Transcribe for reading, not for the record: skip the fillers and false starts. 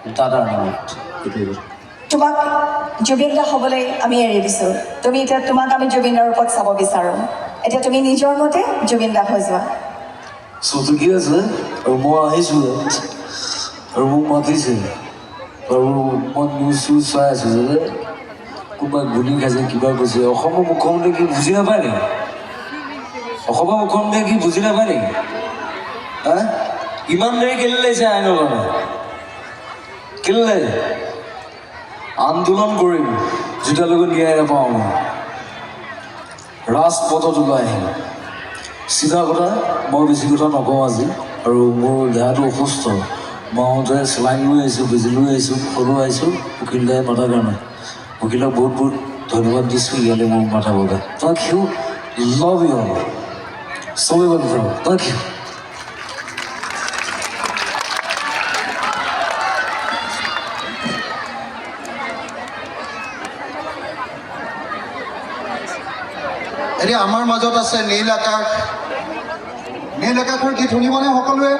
দাদাৰ নামত এইটোৱে তোমাক জুবিন দা হ'বলৈ আমি এৰি দিছোঁ তুমি এতিয়া তোমাক আমি জুবিন দাৰ ওপৰত চাব বিচাৰোঁ এতিয়া তুমি নিজৰ মতে জুবিন দা হৈ যোৱা চতুকি আছে আৰু মই আহিছোঁ ইয়াত আৰু মোক মাতিছে আৰু মই নিউজ চিউজ চাই আছোঁ যে কোনোবাই গুলি খাইছে কিবা কৈছে অসমৰ মুখ্যমন্ত্ৰীয়ে কি বুজি নাপায় নেকি অসমৰ মুখ্যমন্ত্ৰীয়ে কি বুজি নাপায় নেকি হা ইমান দেৰি কেলে লাগিছে আইনৰ কাৰণে কেলে আন্দোলন কৰিম যেতিয়ালৈকে ন্যায় নাপাওঁ আমি ৰাজপথত ওলাই আহিম চিধা কথা মই বেছি কথা নকওঁ আজি আৰু মোৰ দেহাটো অসুস্থ মই আহোঁতে চেলাইন লৈ আহিছোঁ বেজি লৈ আহিছোঁ সৰু আহিছোঁ উকিল দাই মাতাৰ কাৰণে উকিলক বহুত বহুত ধন্যবাদ দিছোঁ ইয়ালৈ মোক মাতাৰ বাবে তাক ইউ লাভ ইউ চবেই বন্ধ তাক ইউ এতিয়া আমাৰ মাজত আছে নীল আকাশ নীল আকাশৰ গীত শুনিবনে সকলোৱে